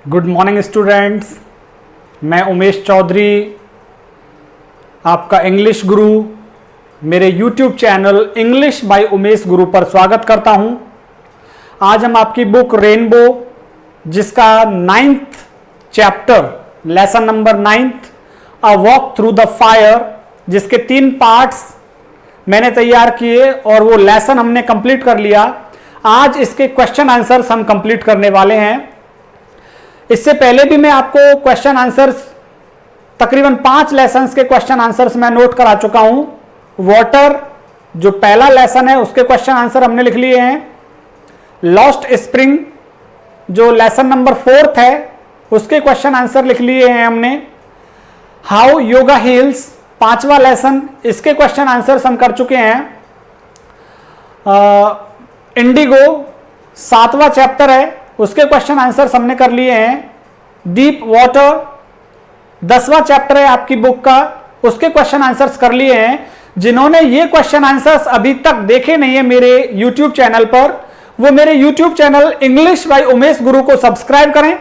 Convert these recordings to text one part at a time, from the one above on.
Good morning students, मैं उमेश चौधरी आपका English गुरु मेरे YouTube channel English by Umesh गुरु पर स्वागत करता हूं। आज हम आपकी बुक रेनबो जिसका 9th chapter lesson number 9th a walk through the fire, जिसके 3 पार्ट्स मैंने तैयार किए और वो लेसन हमने कंप्लीट कर लिया। आज इसके क्वेश्चन आंसर्स हम कंप्लीट करने वाले हैं। इससे पहले भी मैं आपको क्वेश्चन आंसर्स तकरीबन 5 लेसन्स के क्वेश्चन आंसर्स मैं नोट करा चुका हूं। वाटर जो पहला लेसन है उसके क्वेश्चन आंसर हमने लिख लिए हैं। लॉस्ट स्प्रिंग जो लेसन नंबर 4th है उसके क्वेश्चन आंसर लिख लिए हैं हमने। हाउ योगा हील्स 5वां लेसन, इसके क्वेश्चन आंसर्स हम कर चुके हैं। इंडिगो 7वां चैप्टर है, उसके क्वेश्चन आंसर्स हमने कर लिए हैं। डीप वाटर 10वां चैप्टर है आपकी बुक का, उसके क्वेश्चन आंसर्स कर लिए हैं। जिन्होंने ये क्वेश्चन आंसर्स अभी तक देखे नहीं है मेरे YouTube चैनल पर, वो मेरे YouTube channel English by Umesh गुरु को सब्सक्राइब करें।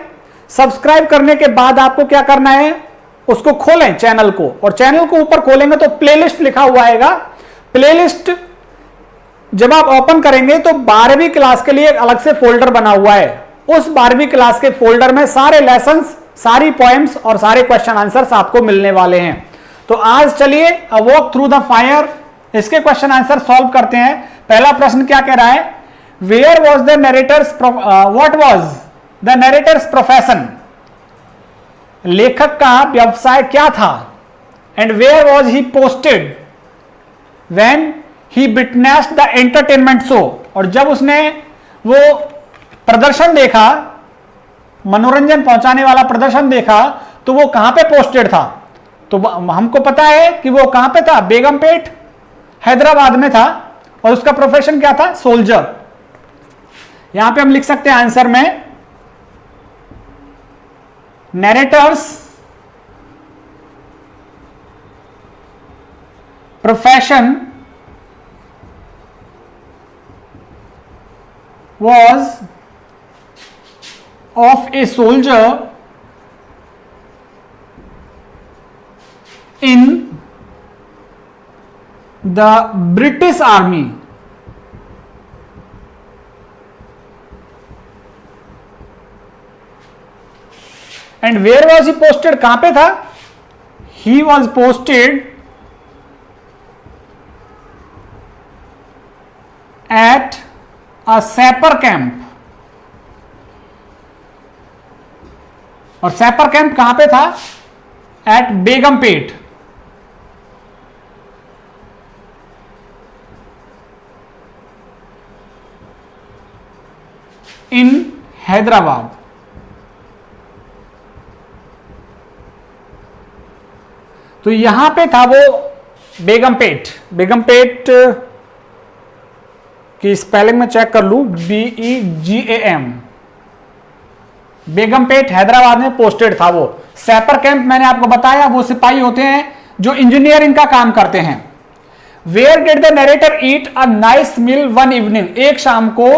सब्सक्राइब करने के बाद आपको क्या करना है, उसको खोलें चैनल को, और चैनल को ऊपर खोलेंगे तो प्लेलिस्ट लिखा हुआ आएगा। प्लेलिस्ट जब आप ओपन करेंगे तो 12वीं क्लास के लिए एक अलग से फोल्डर बना हुआ है। उस 12वीं क्लास के फोल्डर में सारे लेसन्स, सारी पोएम्स और सारे क्वेश्चन आंसर्स आपको मिलने वाले हैं। तो आज चलिए a walk through the fire, इसके क्वेश्चन आंसर सॉल्व करते हैं। पहला प्रश्न क्या कह रहा है, where was the narrator's what was the narrator's profession, लेखक का व्यवसाय क्या था। And where was he posted when he witnessed the entertainment show, और जब उसने वो प्रदर्शन देखा, मनोरंजन पहुंचाने वाला प्रदर्शन देखा, तो वो कहां पे पोस्टेड था। तो हमको पता है कि वो कहां पे था, बेगमपेट हैदराबाद में था, और उसका प्रोफेशन क्या था, सोल्जर। यहां पे हम लिख सकते हैं आंसर में, नैरेटर्स profession was of a soldier in the British Army. And where was he posted, कहां पे था, he was posted at a sapper camp, और सैपर कैंप कहां पे था, एट बेगमपेट। इन हैदराबाद। तो यहां पे था वो बेगमपेट। बेगमपेट की स्पेलिंग में चेक कर लूं, BEGAM, बेगमपेट हैदराबाद में पोस्टेड था वो। सैपर कैंप मैंने आपको बताया वो सिपाही होते हैं जो इंजीनियरिंग का काम करते हैं। Where did the narrator eat a nice meal one evening, एक शाम को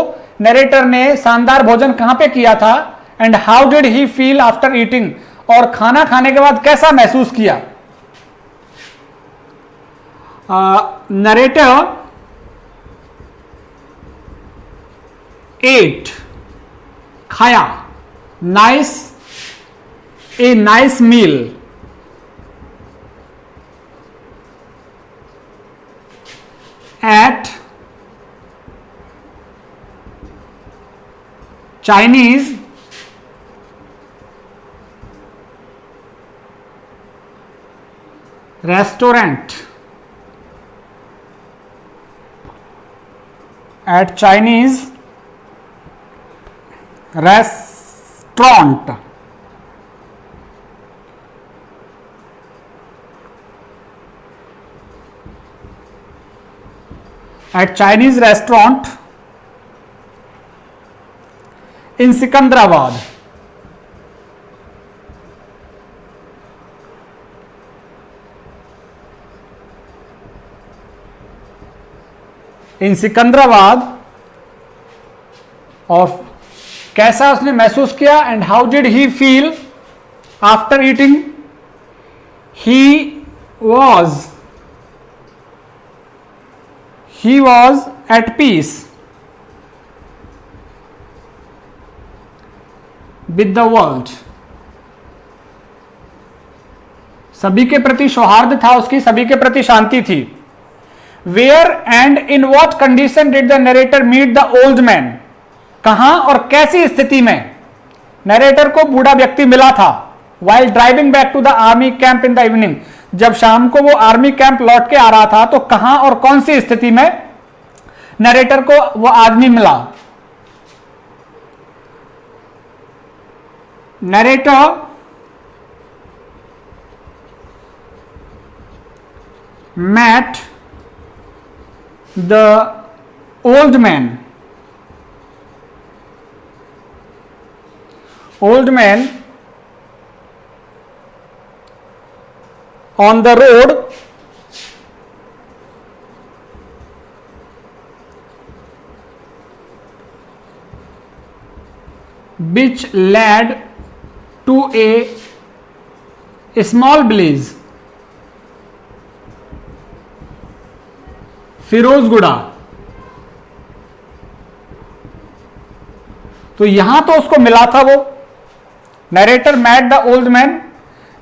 नरेटर ने शानदार भोजन कहां पे किया था। And how did he feel after eating, और खाना खाने के बाद कैसा महसूस किया। नरेटर एट खाया, nice a nice meal at Chinese restaurant, at Chinese restaurant. At Chinese restaurant in Secunderabad. In Secunderabad of कैसा उसने महसूस किया, and how did he feel after eating. He was at peace with the world. सभी के प्रति सौहार्द था उसकी, सभी के प्रति शांति थी। Where and in what condition did the narrator meet the old man. कहां और कैसी स्थिति में नरेटर को बूढ़ा व्यक्ति मिला था। While driving back to the army camp in the evening, जब शाम को वो आर्मी कैंप लौट के आ रहा था तो कहां और कौन सी स्थिति में नरेटर को वो आदमी मिला। Narrator met the old man on the road which led to a small village, Firozguda. तो यहां तो उसको मिला था वो, narrator met the old man,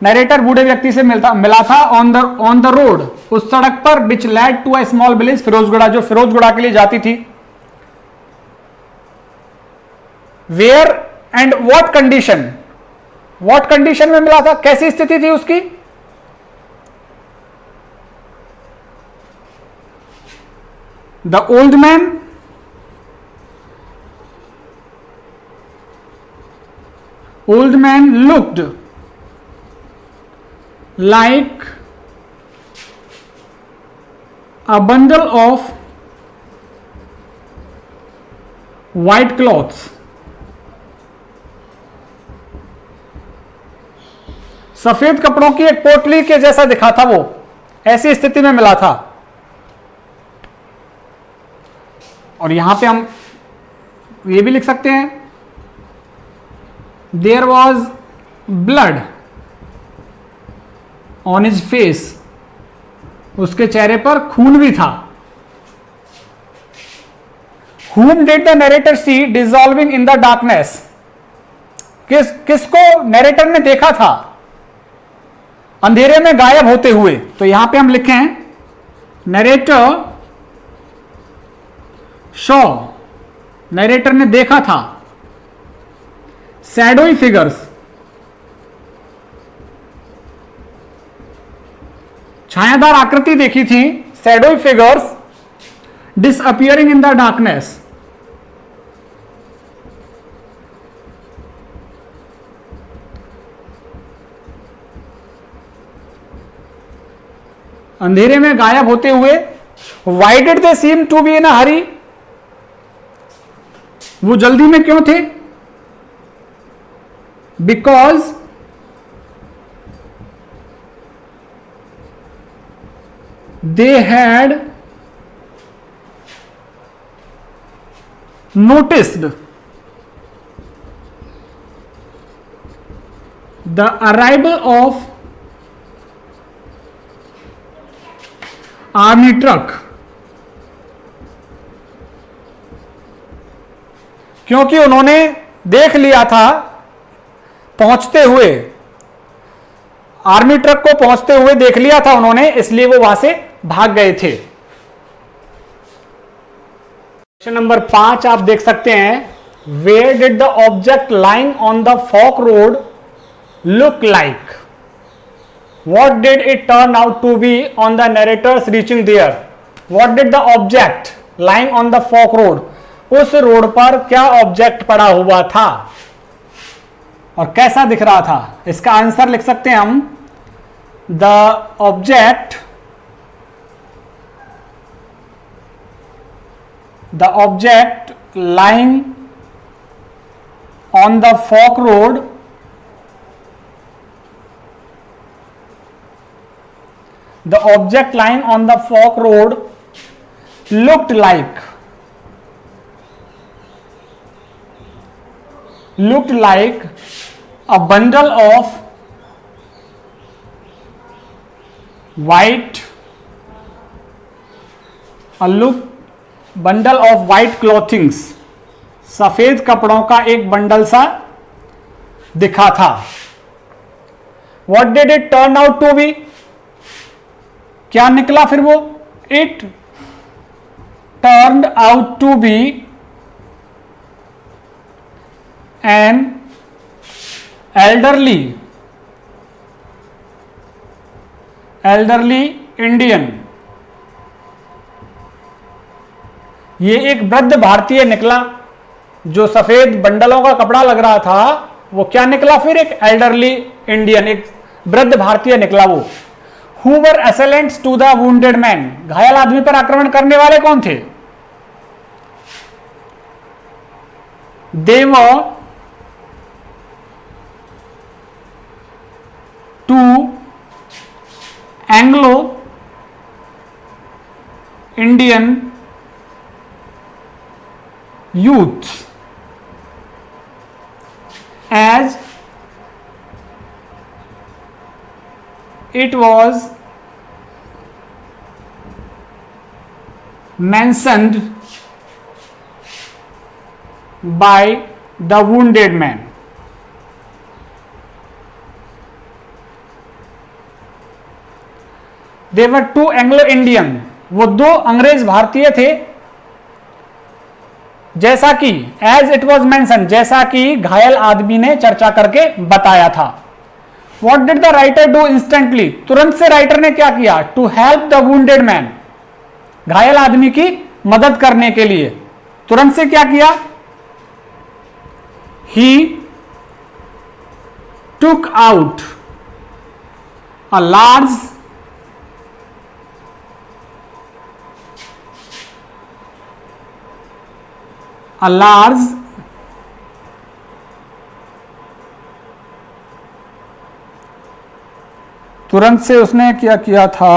narrator बूढ़े व्यक्ति से मिला था ऑन द रोड, उस सड़क पर, which led to a small village, Firozguda, जो फिरोजगुड़ा के लिए जाती थी। Where and what condition, what condition में मिला था, कैसी स्थिति थी उसकी। The old man looked like a bundle of white cloths. सफेद कपड़ों की एक पोटली के जैसा दिखा था वो, ऐसी स्थिति में मिला था। और यहां पे हम ये भी लिख सकते हैं, there was blood on his face, उसके चेहरे पर खून भी था। whom did the narrator see dissolving in the darkness, किसको नरेटर ने देखा था अंधेरे में गायब होते हुए। तो यहां पे हम लिखें, नरेटर शॉ, नरेटर ने देखा था शैडोई फिगर्स, छायादार आकृति देखी थी, shadowy figures, disappearing in the darkness, अंधेरे में गायब होते हुए। Why did they seem to be in a hurry, वो जल्दी में क्यों थे। Because they had noticed the arrival of army truck, क्योंकि उन्होंने देख लिया था पहुंचते हुए, आर्मी ट्रक को पहुंचते हुए देख लिया था उन्होंने, इसलिए वो वहां से भाग गए थे। क्वेश्चन नंबर 5 आप देख सकते हैं, where did the object lying on the fork road look like, what did it turn out to be on the narrator's reaching there. What did the object lying on the fork road, उस road पर क्या object पड़ा हुआ था और कैसा दिख रहा था। इसका आंसर लिख सकते हैं हम, the object lying on the fork road the object lying on the fork road looked like looked like a bundle of white, bundle of white clothings, सफेद कपड़ों का एक बंडल सा दिखा था. What did it turn out to be? क्या निकला फिर वो? It turned out to be an elderly Indian. ये एक वृद्ध भारतीय निकला. जो सफेद बंडलों का कपड़ा लग रहा था वो क्या निकला फिर? एक एल्डरली इंडियन, एक वृद्ध भारतीय निकला वो. Who were assailants to the wounded man? घायल आदमी पर आक्रमण करने वाले कौन थे? They were two Anglo-Indian youths, as it was mentioned by the wounded man. They were two Anglo-Indian. वो दो अंग्रेज भारतीय थे. जैसा कि as it was mentioned, जैसा कि घायल आदमी ने चर्चा करके बताया था. What did the writer do instantly? तुरंत से राइटर ने क्या किया? To help the wounded man. घायल आदमी की मदद करने के लिए तुरंत से क्या किया? He took out a large तुरंत से उसने क्या किया था?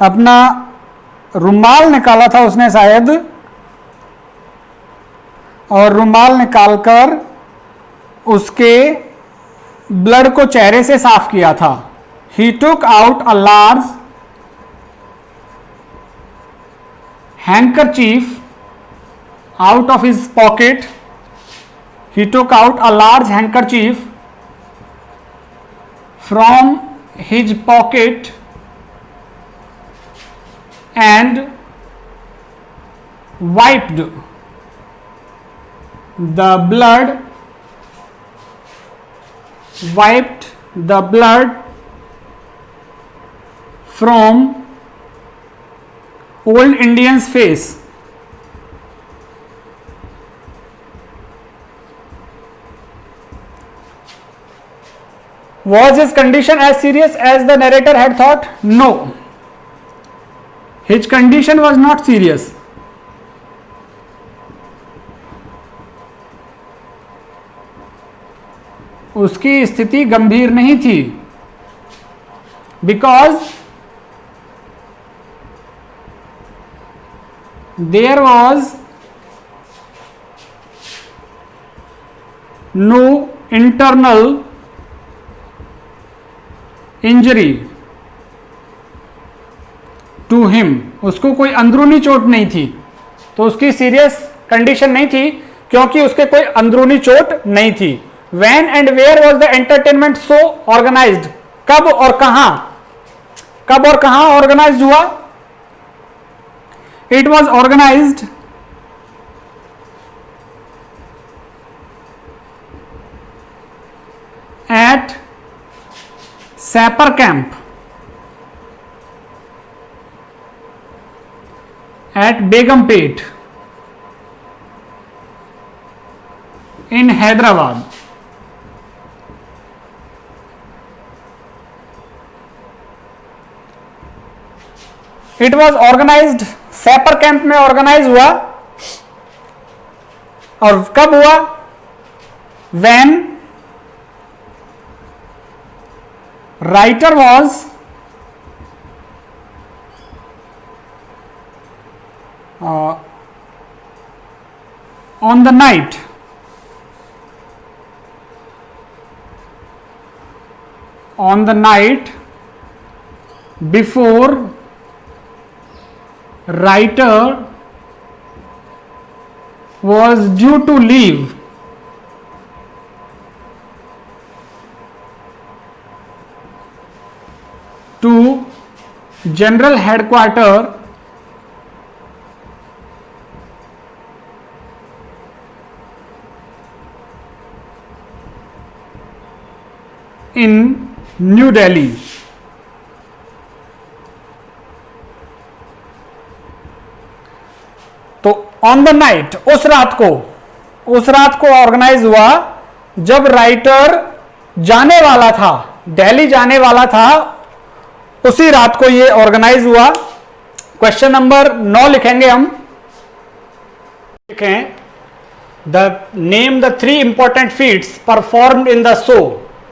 अपना रुमाल निकाला था उसने शायद, और रुमाल निकालकर उसके ब्लड को चेहरे से साफ किया था. He took out a large handkerchief out of his pocket. He took out a large handkerchief from his pocket and wiped the blood from old Indian's face. Was his condition as serious as the narrator had thought? No. His condition was not serious. उसकी स्थिति गंभीर नहीं थी. Because there was no internal injury to him. उसको कोई अंदरूनी चोट नहीं थी, तो उसकी सीरियस कंडीशन नहीं थी क्योंकि उसके कोई अंदरूनी चोट नहीं थी. When and where was the entertainment show organized? कब और कहां ऑर्गेनाइज्ड हुआ? It was organized at Sapper Camp at Begumpet in Hyderabad. It was organized, sapper camp में ऑर्गेनाइज हुआ. और कब हुआ? When writer was on the night before writer was due to leave to general headquarter in New Delhi. तो on the night, उस रात को organise हुआ जब राइटर जाने वाला था, दिल्ली जाने वाला था, उसी रात को ये ऑर्गेनाइज हुआ। क्वेश्चन नंबर 9 लिखेंगे हम। लिखें the name the 3 important feats performed in the show.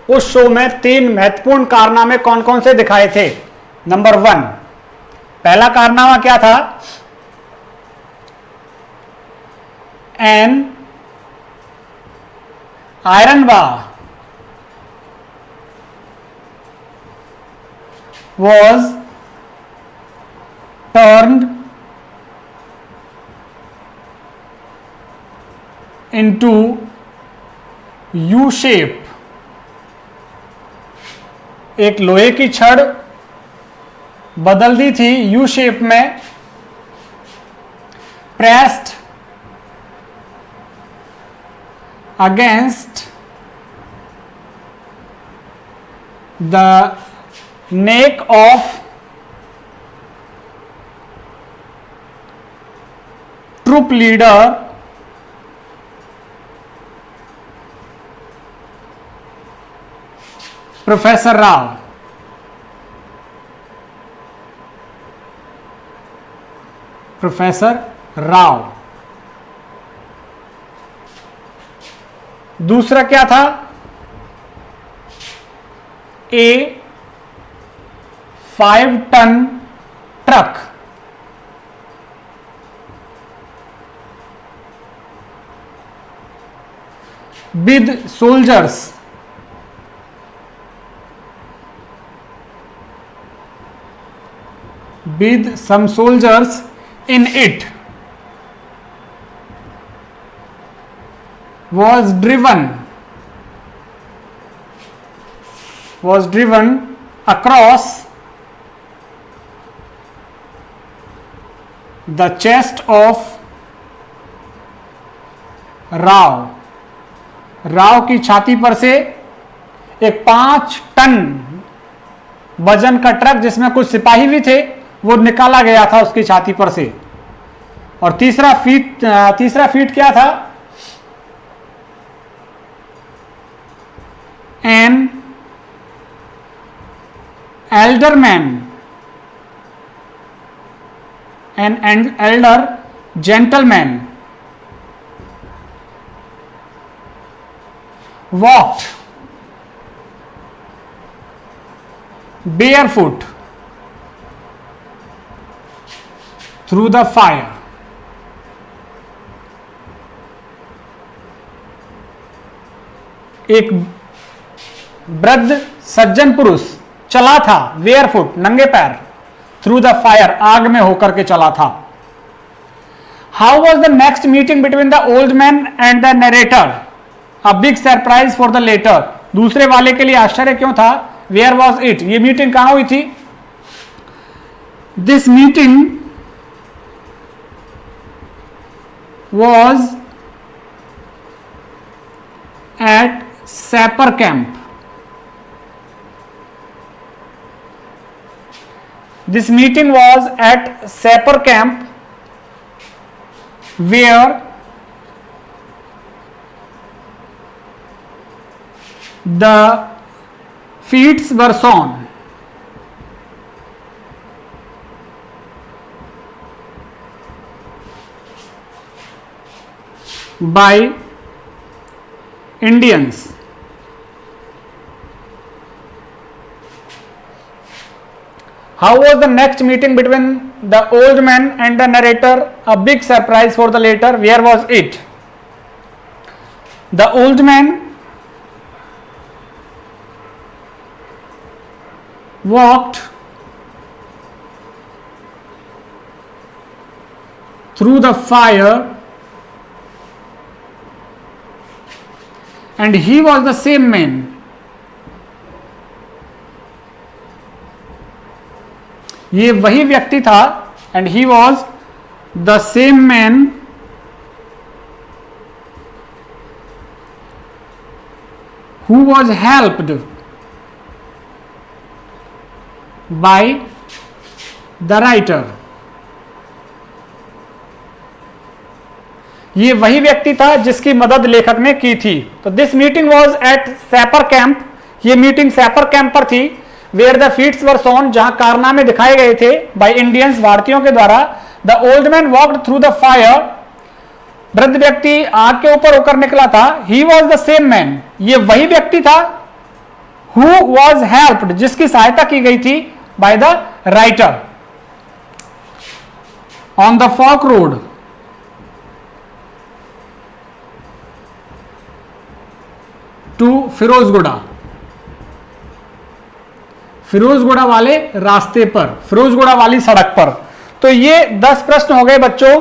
उस शो में 3 महत्वपूर्ण कारनामे कौन कौन से दिखाए थे। नंबर 1, पहला कारनामा क्या था? An iron bar was turned into U shape। एक लोहे की छड़ बदल दी थी यू शेप में। Pressed against the neck of troop leader Professor Rao। Professor Rao. दूसरा क्या था? A 5 ton truck with soldiers with some soldiers in it was driven across the chest of Rao की छाती पर से एक 5 टन वजन का ट्रक जिसमें कुछ सिपाही भी थे वो निकाला गया था उसकी छाती पर से। और तीसरा फीट क्या था? An elder gentleman walked barefoot through the fire। एक वृद्ध सज्जन पुरुष चला था बेयरफुट, नंगे पैर, थ्रू द फायर, आग में होकर के चला था। How was the next meeting between the old man and the narrator? A big surprise for the latter. दूसरे वाले के लिए आश्चर्य क्यों था? Where was it? ये मीटिंग कहां हुई थी? This meeting was at Sapper camp। This meeting was at Sapper camp where the feats were sown by Indians how was the next meeting between the old man and the narrator, a big surprise for the latter, where was it? The old man walked through the fire and he was the same man. ये वही व्यक्ति था and he was the same man who was helped by the writer. ये वही व्यक्ति था जिसकी मदद लेखक ने की थी। तो this meeting was at sapper camp, ये मीटिंग सैपर कैंप पर थी, where the feats were shown, जहां कारनामे दिखाए गए थे बाय इंडियंस, भारतीयों के द्वारा। The old man walked through the fire, वृद्ध व्यक्ति आग के ऊपर होकर निकला था। He was the same man, ये वही व्यक्ति था, हु वॉज हेल्प्ड, जिसकी सहायता की गई थी by the writer on the fork road to फिरोजगुड़ा, फिरोजगुड़ा वाले रास्ते पर, फिरोजगुड़ा वाली सड़क पर। तो ये 10 प्रश्न हो गए बच्चों।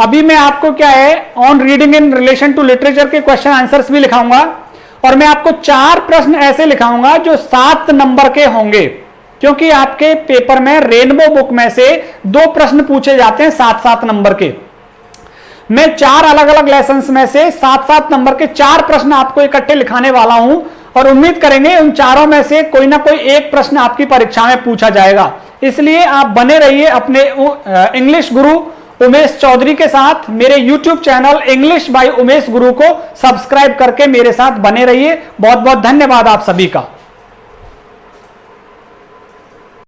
अभी मैं आपको क्या है on reading in relation to literature के क्वेश्चन आंसर्स भी लिखाऊंगा और मैं आपको 4 प्रश्न ऐसे लिखाऊंगा जो 7 नंबर के होंगे, क्योंकि आपके पेपर में रेनबो बुक में से 2 प्रश्न पूछे जाते हैं 7-7 नंबर के। मैं 4 अलग अलग लेसन्स में से 7-7 नंबर के 4 प्रश्न आपको इकट्ठे लिखाने वाला हूं और उम्मीद करेंगे उन चारों में से कोई ना कोई एक प्रश्न आपकी परीक्षा में पूछा जाएगा। इसलिए आप बने रहिए अपने इंग्लिश गुरु उमेश चौधरी के साथ। मेरे YouTube channel English by Umesh गुरु को सब्सक्राइब करके मेरे साथ बने रहिए। बहुत बहुत धन्यवाद आप सभी का।